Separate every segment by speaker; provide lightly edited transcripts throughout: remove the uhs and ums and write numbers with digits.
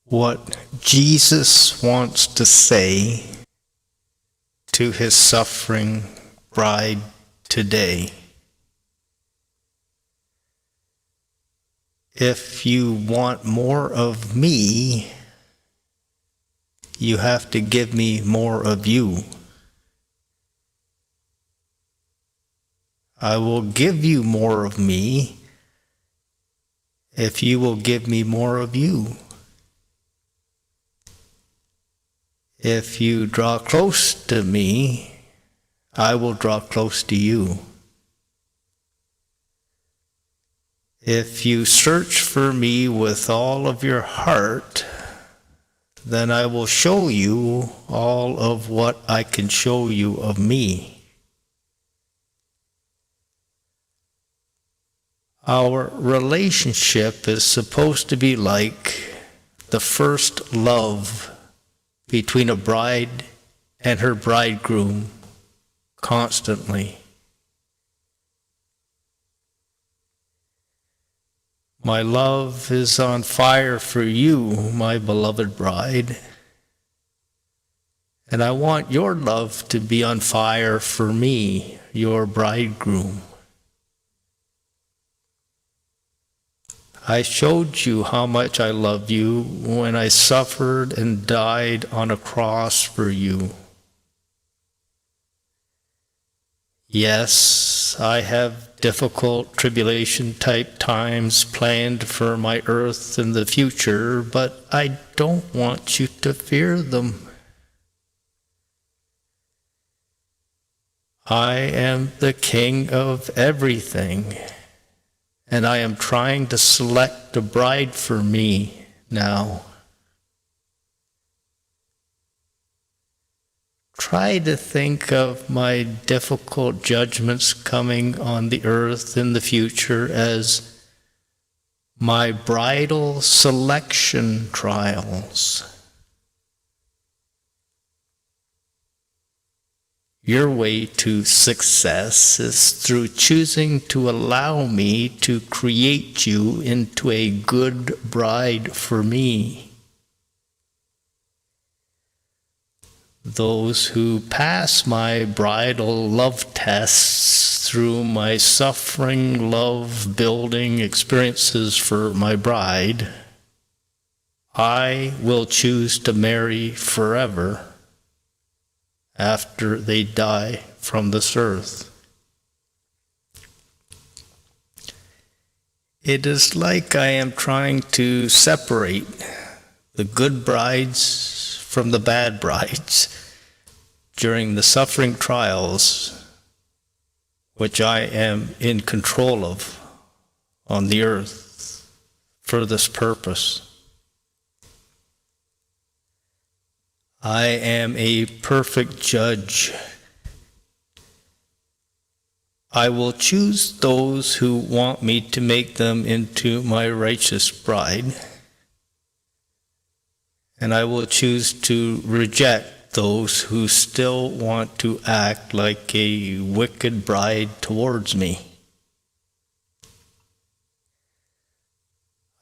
Speaker 1: what Jesus wants to say to his suffering bride today. If you want more of me, you have to give me more of you. I will give you more of me if you will give me more of you. If you draw close to me, I will draw close to you. If you search for me with all of your heart, then I will show you all of what I can show you of me. Our relationship is supposed to be like the first love between a bride and her bridegroom constantly. My love is on fire for you, my beloved bride, and I want your love to be on fire for me, your bridegroom. I showed you how much I love you when I suffered and died on a cross for you. Yes, I have difficult tribulation-type times planned for my earth in the future, but I don't want you to fear them. I am the King of everything, and I am trying to select a bride for me now. Try to think of my difficult judgments coming on the earth in the future as my bridal selection trials. Your way to success is through choosing to allow me to create you into a good bride for me. Those who pass my bridal love tests through my suffering love building experiences for my bride, I will choose to marry forever after they die from this earth. It is like I am trying to separate the good brides from the bad brides during the suffering trials which I am in control of on the earth for this purpose. I am a perfect judge. I will choose those who want me to make them into my righteous bride, and I will choose to reject those who still want to act like a wicked bride towards me.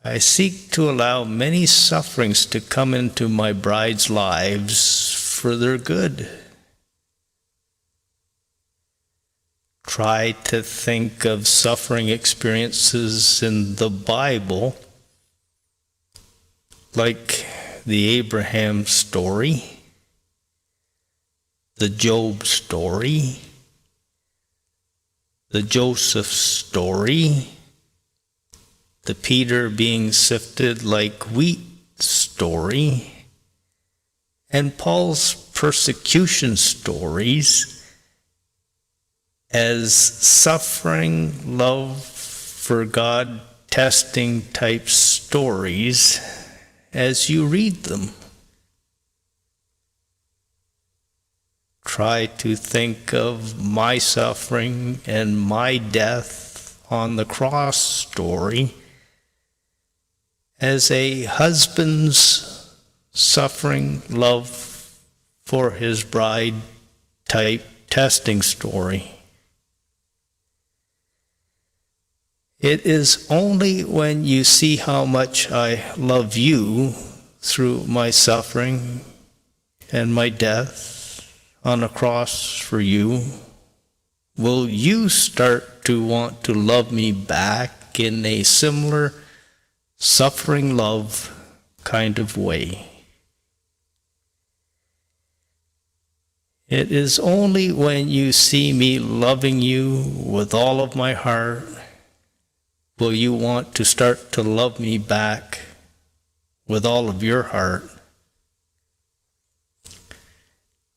Speaker 1: I seek to allow many sufferings to come into my bride's lives for their good. Try to think of suffering experiences in the Bible, like the Abraham story, the Job story, the Joseph story, the Peter being sifted like wheat story, and Paul's persecution stories as suffering, love for God testing type stories as you read them. Try to think of my suffering and my death on the cross story as a husband's suffering love for his bride type testing story. It is only when you see how much I love you through my suffering and my death on a cross for you, will you start to want to love me back in a similar suffering love kind of way? It is only when you see me loving you with all of my heart will you want to start to love me back with all of your heart.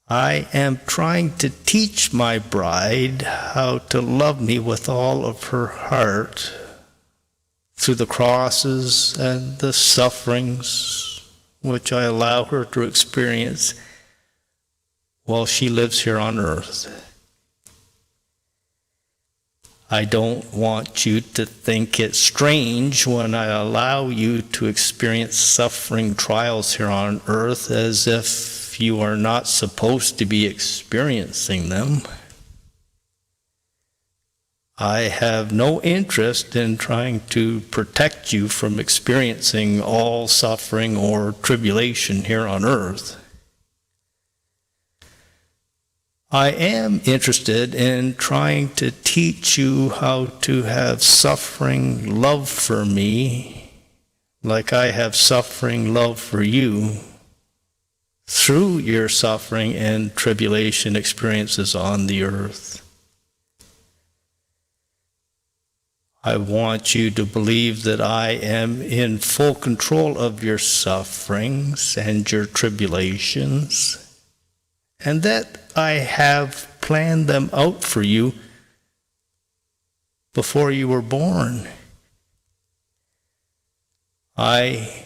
Speaker 1: I am trying to teach my bride how to love me with all of her heart through the crosses and the sufferings which I allow her to experience while she lives here on earth. I don't want you to think it strange when I allow you to experience suffering trials here on earth as if you are not supposed to be experiencing them. I have no interest in trying to protect you from experiencing all suffering or tribulation here on earth. I am interested in trying to teach you how to have suffering love for me, like I have suffering love for you, through your suffering and tribulation experiences on the earth. I want you to believe that I am in full control of your sufferings and your tribulations, and that I have planned them out for you before you were born. I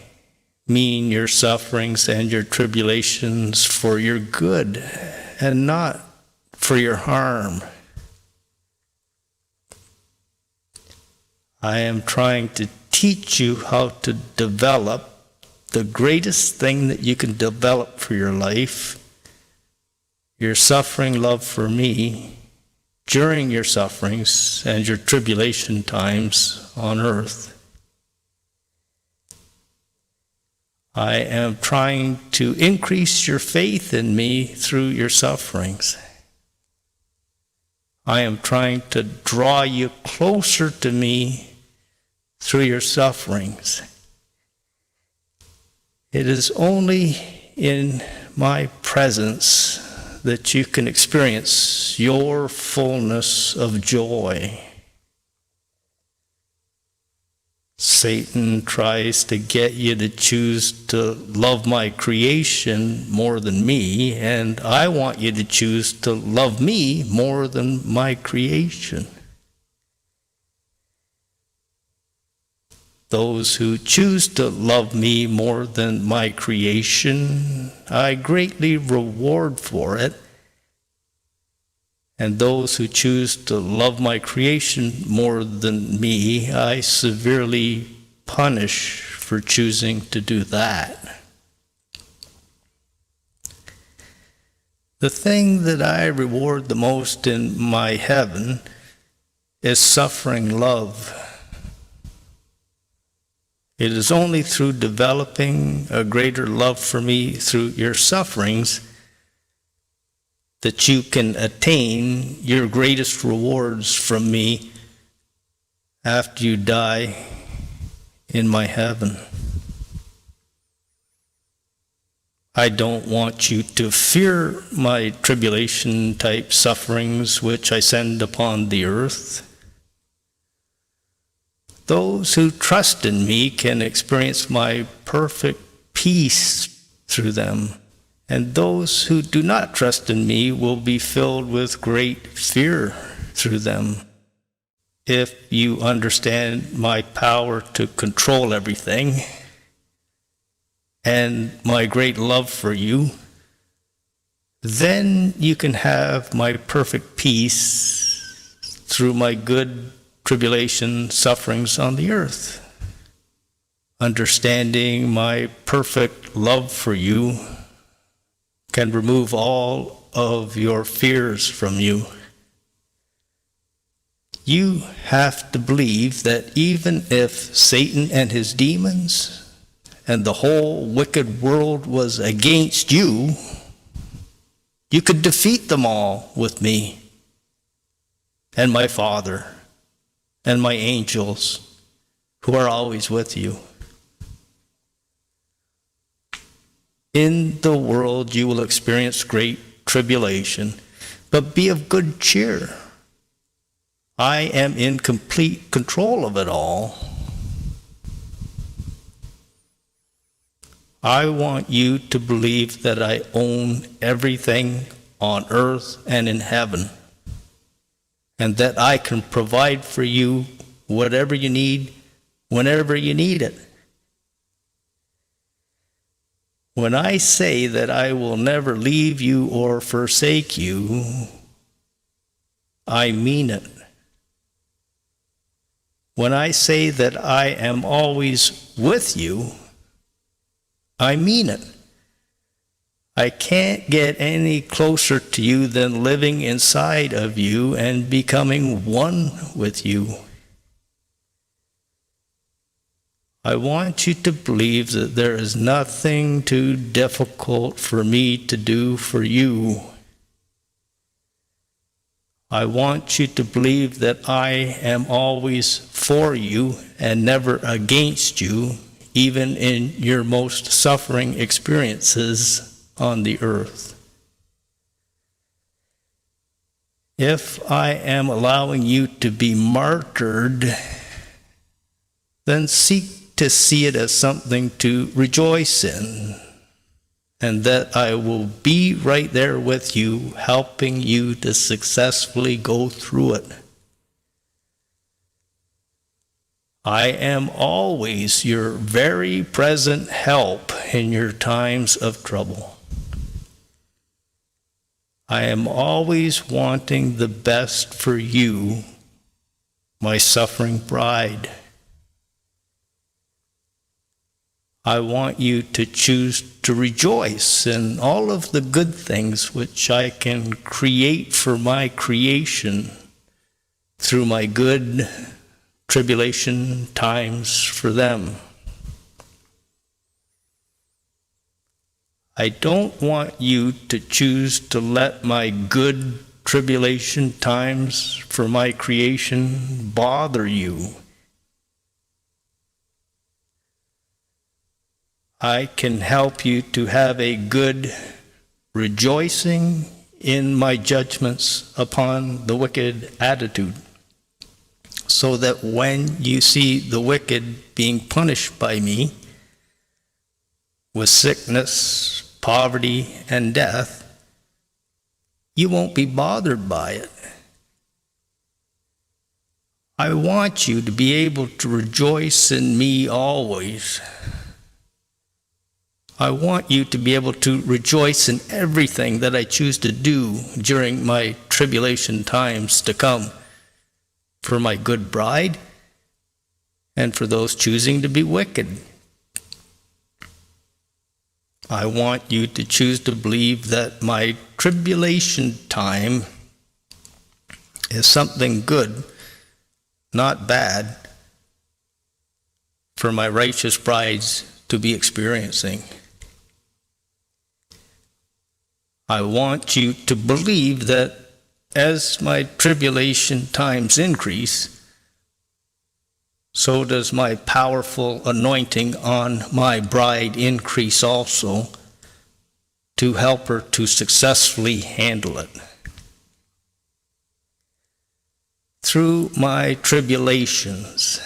Speaker 1: mean your sufferings and your tribulations for your good and not for your harm. I am trying to teach you how to develop the greatest thing that you can develop for your life, your suffering love for me during your sufferings and your tribulation times on earth. I am trying to increase your faith in me through your sufferings. I am trying to draw you closer to me through your sufferings. It is only in my presence that you can experience your fullness of joy. Satan tries to get you to choose to love my creation more than me, and I want you to choose to love me more than my creation. Those who choose to love me more than my creation, I greatly reward for it. And those who choose to love my creation more than me, I severely punish for choosing to do that. The thing that I reward the most in my heaven is suffering love. It is only through developing a greater love for me through your sufferings that you can attain your greatest rewards from me after you die in my heaven. I don't want you to fear my tribulation-type sufferings which I send upon the earth. Those who trust in me can experience my perfect peace through them, and those who do not trust in me will be filled with great fear through them. If you understand my power to control everything and my great love for you, then you can have my perfect peace through my good tribulation sufferings on the earth. Understanding my perfect love for you can remove all of your fears from you. You have to believe that even if Satan and his demons and the whole wicked world was against you, you could defeat them all with me and my Father and my angels who are always with you. In the world you will experience great tribulation, but be of good cheer. I am in complete control of it all. I want you to believe that I own everything on earth and in heaven, and that I can provide for you whatever you need, whenever you need it. When I say that I will never leave you or forsake you, I mean it. When I say that I am always with you, I mean it. I can't get any closer to you than living inside of you and becoming one with you. I want you to believe that there is nothing too difficult for me to do for you. I want you to believe that I am always for you and never against you, even in your most suffering experiences on the earth. If I am allowing you to be martyred, then seek to see it as something to rejoice in, and that I will be right there with you, helping you to successfully go through it. I am always your very present help in your times of trouble. I am always wanting the best for you, my suffering bride. I want you to choose to rejoice in all of the good things which I can create for my creation through my good tribulation times for them. I don't want you to choose to let my good tribulation times for my creation bother you. I can help you to have a good rejoicing in my judgments upon the wicked attitude, so that when you see the wicked being punished by me with sickness, poverty, and death, you won't be bothered by it. I want you to be able to rejoice in me always. I want you to be able to rejoice in everything that I choose to do during my tribulation times to come, for my good bride and for those choosing to be wicked. I want you to choose to believe that my tribulation time is something good, not bad, for my righteous brides to be experiencing. I want you to believe that as my tribulation times increase, so does my powerful anointing on my bride increase also, to help her to successfully handle it. Through my tribulations,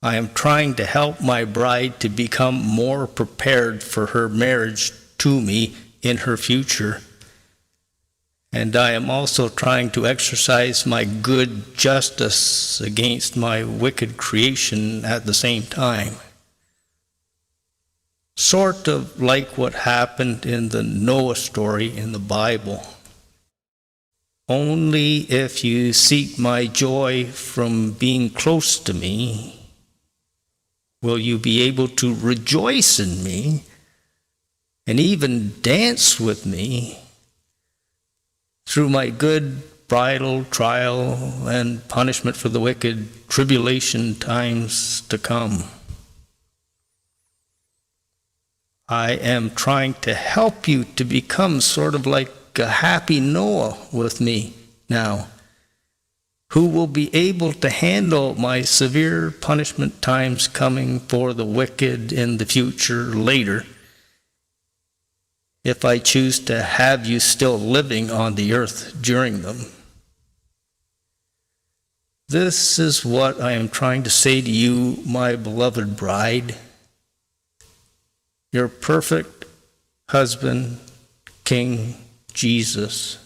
Speaker 1: I am trying to help my bride to become more prepared for her marriage to me in her future. And I am also trying to exercise my good justice against my wicked creation at the same time. Sort of like what happened in the Noah story in the Bible. Only if you seek my joy from being close to me will you be able to rejoice in me and even dance with me through my good bridal trial and punishment for the wicked tribulation times to come. I am trying to help you to become sort of like a happy Noah with me now, who will be able to handle my severe punishment times coming for the wicked in the future later, if I choose to have you still living on the earth during them. This is what I am trying to say to you, my beloved bride. Your perfect husband, King Jesus,